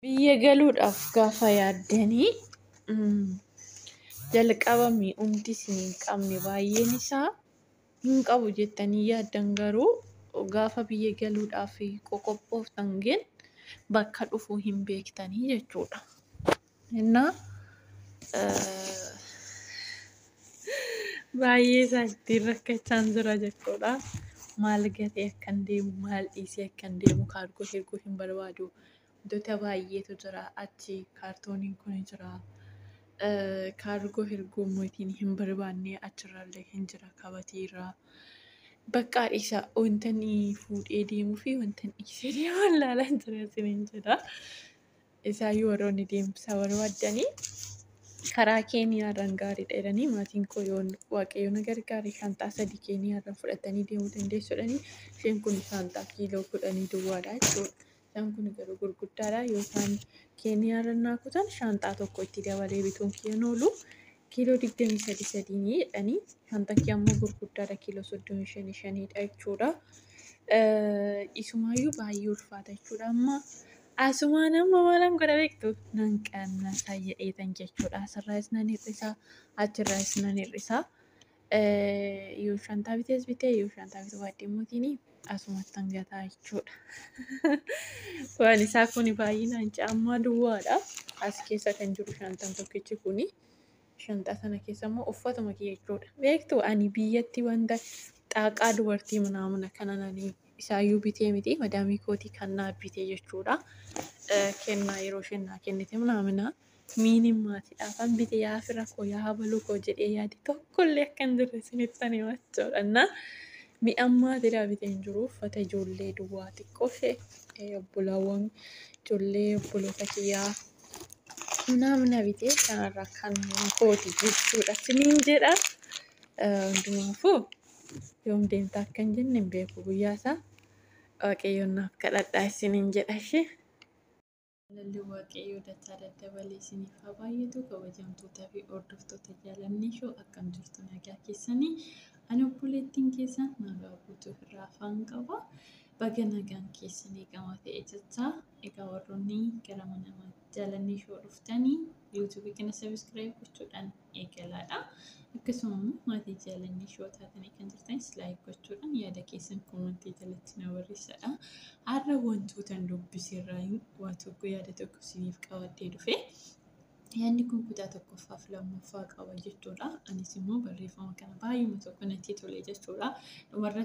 Biyya galuudhaaf gaafa yaaddanii jalqaba mi'umti isin hin qabne baay'een isaa hin qabu jettanii yaaddan garuu gaafa biyya galuudhaaf qoqophooftan bakka dhufuu hin beektanii jechuudha. Innaa baay'ee isaatti rakkachaan jira jechuudha. Maal gatee akkan deemu maal dhiisee akkan deemu kaargoo erguu hin barbaadu. Wantoota baay'eetu jira achi kaartooniin kun jira. Kaargoo erguu mootiin hin barbaanne achirraallee hin jira kabatiirraa. Bakka isa wanta inni fuudhee deemuu fi wanta inni dhiisee deemu ilaalan jira isiniin jedha. Isaayyuu warroonni deemsa barbaaddanii karaa Keeniyaarraan gaariidha jedhanii maatiin koo yoo waaqayyo na gargaare shaanxaa 3 Keeniyaarraan fudhatanii deemuu dandeessu jedhanii isheen kun shaanxaa kiiloo 10 duwwaadha jechuudha. Isaan kun garuu gurguddaadha yookaan Keeniyaarraan naa kutan shaanxaa tokko itti dabalee bituun kiyyaan oolu kiiloo 23 jedhanii shaanxaa kiyya ammoo gurguddaadha kiiloo 35 jechuudha. Isumaayyuu baay'ee ulfaata jechuudha amma. Asumaan amma maalan godha beektu nan qannasa jedheetan jechuudha. Asirraas nan hir'isaa achirraas nan hir'isaa. Yoo shantaa bitees bitee yoo shantaa bituu baadhee mootiin asumatti hangataa jechuudha. Waan isaa kun baay'inaan caammaa duwwaadha. As keessa kan jiru shantaan tokkichi kuni shantaa sana keessa immoo uffatuma kiyya jechuudha. Beektu ani biyyatti wanta xaaqaa dubartii manaamuna kanananii isaayyuu bitee miti madaamii kootii kan naa bitee jechuudha. Kennaa yeroo isheen naa kennite manaamuna miinimmaatiidhaafan bitee yaa fira koo yaa habaluu koo jedhee yaade tokkollee akka hin jirre isinitti hima jechuudha. Mi'ammaatiidhaa bitee hin jiru uffata ijoollee duwwaa xiqqoo ishee obbolaawwan ijoollee obboloota kiyyaa manaamuna bitee kanarraa kan kooti jechuudha isiniin jedha. Hundumaafuu yoom deemtaa akka hin jenne hin beeku guyyaa isaa. Waaqayyoon naaf kadhadhaa isiniin jedha ishee. Lalli waaqayyoo dachaa daddabalee isiniif haa baay'atu kabajamtootaa fi hordoftoota jaalalli shoo akkam jirtu nagaa keessanii ani obboleettiin keessan nagaa guutuu irraa afaan qaba. Baga nagaan keessanii qama ta'e jechaa egaa warroonni gara mana jaalalli shoo dhuftanii yuutuubii kana sabiskiraayib gochuudhaan eegalaadha. Akkasumas maatii jaalalli shoo taatanii kan jirtanis laayik gochuudhaan yaada keessan komentii jalatti na barreessaa. Har'a wantoota dubbisirraa waa tokko yaada tokko isiniif qabadhee dhufe. Yaadni kun kutaa tokkoffaaf lammaffaa qaba jechuudha. Anis immoo barreeffama kana baay'uma tokko natti tole jechuudha. Dhumarra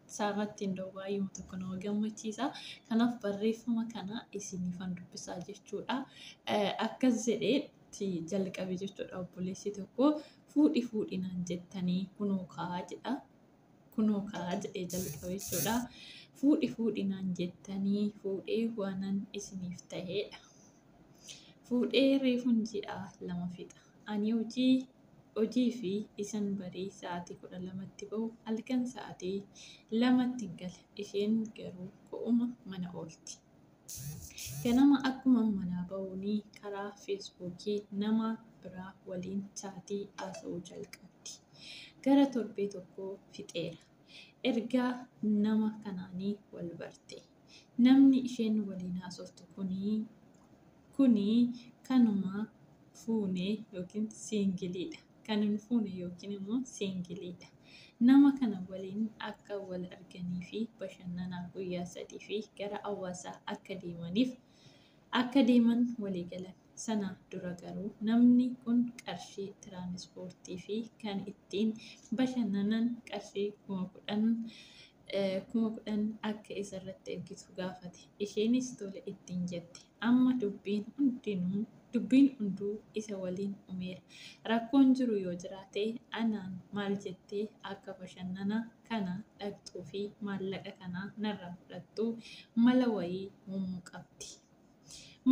isaarratti hin ta'u baay'uma tokko nama gammachiisa. Kanaaf barreeffama kana isiniifan dubbisaa jechuudha. Akkas jedheetti jalqabe jechuudha obboleessi tokko fuudhinaan jettanii kunoo kaa jedha. Kunoo kaa jedhee jalqabe jechuudha. Fuudhinaan jettanii fuudhee waanan isiniif ta'edha. Fuudhee reefun ji'a 2 fixa. Ani hojii fi isan barii sa'aatii 12tti bahu halkan sa'aatii 2tti gala. Isheen garuu ko'uma mana oolti. Ganama akkuma manaa bahuuni karaa feesbuukii nama biraa waliin chaatii haasa'uu jalqabdi. Gara torbee tokko fixeera. Ergaa nama kanaanii wal barte. Namni isheen waliin haasoftu kuni kanuma fuune yookiin siingiliidha. Kan hin fuune yookiin immoo siingiliidha. Nama kana waliin akka wal arganii fi bashannanaa guyyaa 3 fi gara hawaasaa akka deeman walii galan. Sana dura garuu namni kun qarshii tiraanispoortii fi kan ittiin bashannanan qarshii 10,000 akka isarratti ergitu gaafate. Isheenis tole ittiin jette. Amma dubbiin hunduu isa waliin dhumeera. Rakkoon jiru yoo jiraate anaan maal jettee akka bashannana kana dhaqxuu fi maallaqa kana narraa fudhattu mala wayii uumuu qabdi.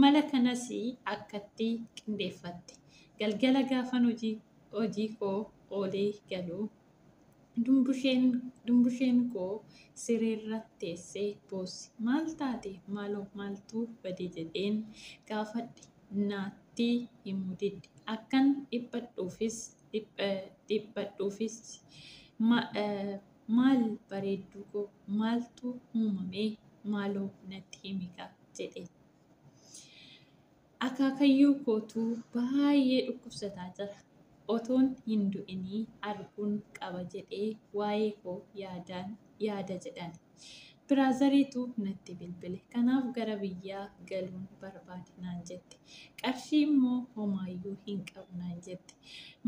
Mala kanas akkatti qindeeffatte. Galgala gaafan hojii koo oolee galuu dumbusheen koo sireerra teessee boossi. Maal taate maaloo maaltu bade jedheen gaafadhe naatti himuu didde. Akkan dhiphadhuufis maal bareedduu koo maaltu uumame maaloo natti himi jedhe. akaakayyuu kootuu baay'ee dhukkubsataa jira. Otoon hin du'inii arguun qaba jedhee waa'ee koo yaada jedhan. Biraazariitu natti bilbile. Kanaaf gara biyyaa galuun barbaade naan jette. Qarshii immoo homaayyuu hin qabu naan jette.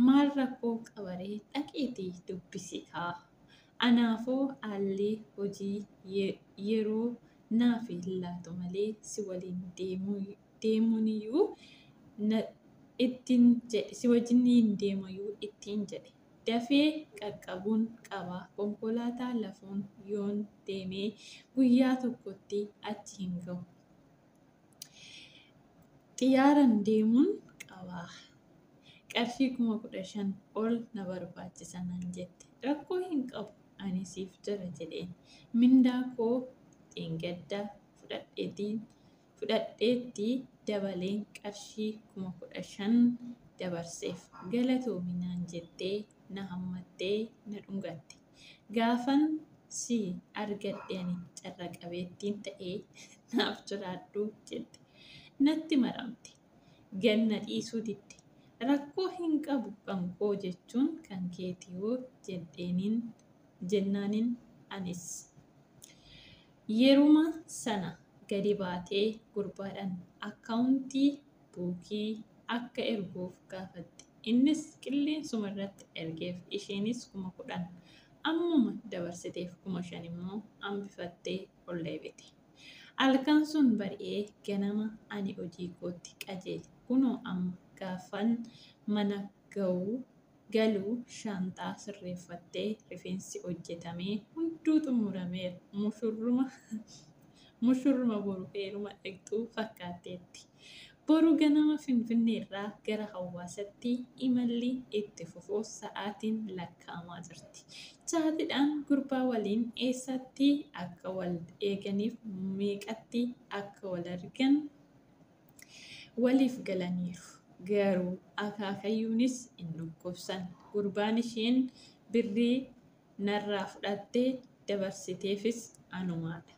Maal rakkoo qabaree dhaqiitii dubbisi haa. Anaafoo haalli hojii yeroo naaf hin laatu malee si waliin deemuuniyyuu si wajjin hin deemayyuu ittiin jedhe. Dafee qaqqabuun qaba. Konkolaataa lafuun yoon deemee guyyaa tokkotti achi hin gahu. Xiyyaaran deemuun qaba. Qarshii 15,000 ol na barbaachisa naan jette. Rakkoo hin qabu ani siif jira jedheen. Mindaa koo dheengadda fudhadheetti dabaleen qarshii 15,000 dabarseef. Galatoomi naan jettee na hammattee na dhungatte. Gaafan si argadhe ani carra qabeettiin ta'ee naaf jiraadhu jette. Natti maramte. Ganna dhiisuu didde. Rakkoo hin qabu kan koo jechuun kan keetii yoo jennaanin anis. Yeruma sana gadi baatee gurbaadhaan akkaawuntii buukii akka erguuf gaafatte. Innis qilleensuma irratti ergeef. Isheenis 10,000 ammuma dabarsiteef 5,000 immoo hambifattee ol deebite. Halkan sun bari'ee ganama ani hojii kootti qajeele. Kunoo amma gaafan mana galuu shaanxaa sirreeffattee rifeensi hojjetamee hunduu xumurameera. Mushurruma boru heeruma dhaqxuu fakkaatteetti. Boru ganama Finfinneerraa gara Hawaasaatti imalli itti fufuuf sa'aatiin lakkaa'amaa jirti. Chaatiidhaan gurbaa waliin eessatti akka wal eeganiif meeqatti akka wal argan waliif galaniiru. Garuu akaakayyuunis hin dhukkubsan. Gurbaan isheen birrii narraa fudhattee dabarsiteefis anumaadha.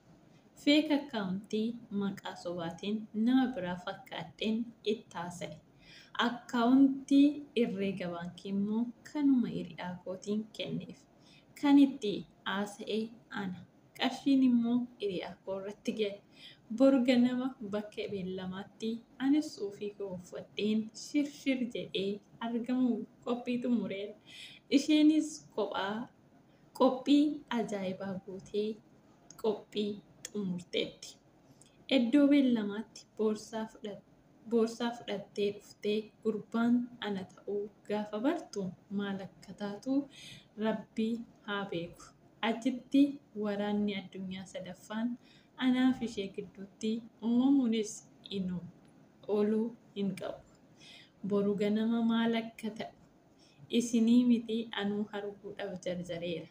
Feek akkaawuntii maqaa sobaatiin nama biraa fakkaadheen itti haasa'e. Akkaawuntii herreega baankii immoo kanuma hiriyaa kootiin kenneef. Kan itti haasa'e ana. Qarshiin immoo hiriyaa koo irratti ga'e. Boru ganama bakka beellamaatti anis suufii koo uffadheen shirshir jedhee argamu qophii xumureera. Isheenis qophii ajaa'ibaa gootee qophii xumurteetti. Iddoo beellamaatti boorsaa fudhattee dhuftee gurbaan ana ta'uu gaafa bartu maal akka taatu Rabbii haa beeku. Achitti waraanni addunyaa sadaffaan anaaf ishee gidduutti uumamuunis ooluu hin qabu. Boru ganama maal akka ta'u isinii miti anuu arguudhaaf jarjareera.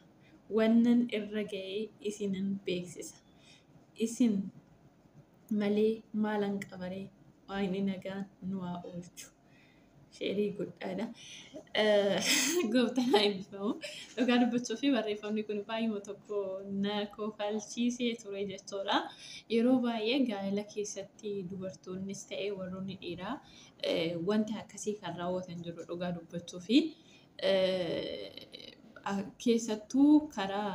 Wannan irra ga'ee isinan beeksisa. Isin malee maalan qabaree waa'ini nagaan nu haa oolchu. Sheerii guddaadha. Gooftaan haa eebbifamu. Dhugaa dubbachuu fi barreeffamni kun baay'uma tokko na kofalchiisee ture jechuudha. Yeroo baay'ee gaa'ela keessatti dubartoonnis ta'ee warroonni dhiiraa wanti akkasii kan raawwatan jiru dhugaa dubbachuu fi keessattuu karaa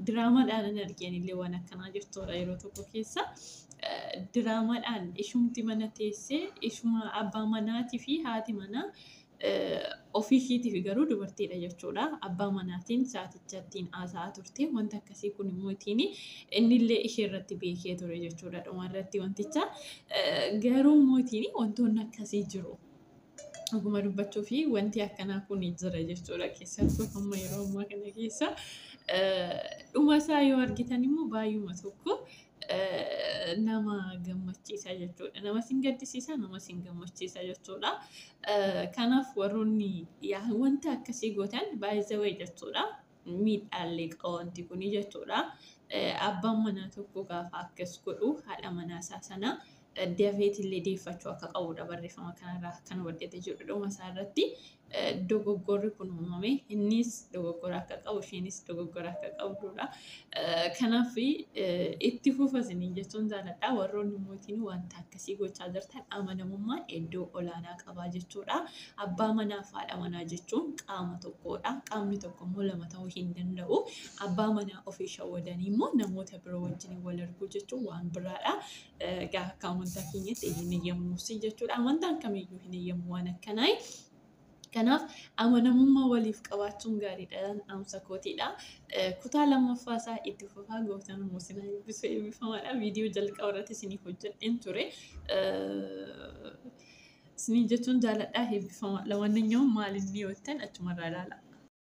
diraamaadhaan arginillee waan akkanaa jechuudha yeroo tokko keessa. Diraamaadhaan ishumti mana teessee ishuma abbaa manaatii fi haati manaa ofiishiitiif garuu dubartiidha jechuudha. Abbaa manaatiin saatichaattiin haasa'aa turte. Wanta akkasii kun immoo innillee ishee irratti beekee ture jechuudha. Dhumarratti wanticha garuu immoo wantoonni akkasii jiru. Oguma dubbachuu fi wanti akkanaa kun jira jechuudha. Keessattuu amma yeroo ammaa kana keessa dhuma isaa yoo argitan immoo baay'uma tokko nama gammachiisa jechuudha. Nama sin gaddisiisa, nama sin gammachiisa jechuudha. Kanaaf warroonni wanta akkasii gootan baay'ee jechuudha. Miidhaallee qabanti kuni jechuudha. Abbaan manaa tokko gaafa akkas godhu haadha manaa isaa sana dafeetillee deeffachuu akka qabudha barreeffama kanarraa kan hojjete jiru dhuma isaa irratti. dogoggorri kun uumame innis dogoggora akka qabu isheenis dogoggora akka qabdudha. Kanaaf itti fufasanii jechuun jaaladha. Warroonni mootiin wanta akkasii gochaa jirtan amanamummaan iddoo olaanaa qabaa jechuudha. Abbaa manaa fi haadha manaa jechuun qaama tokkodha. Qaamni tokko immoo lama ta'uu hin danda'u. Abbaa manaa ofii shawwadanii immoo namoota biroo wajjin wal arguu jechuun waan biraadha. Akka amantaa keenyatti hin eeyyamuus jechuudha. Amantaan kamiyyuu hin eeyyamu waan akkanaa. Kanaaf amanamummaa waliif qabaachuun gaariidha dhaamsa kootiidha. Kutaa lammaffaa isaa itti fufaa gooftaan immoo isin eebbisu eebbifamaadha. Viidiyoo jalqaba irratti isiniif hojjedheen ture. Isin jechuun jaaladhaa eebbifamaa. Lamaan maal inni yoo ta'an achumarraa ilaala.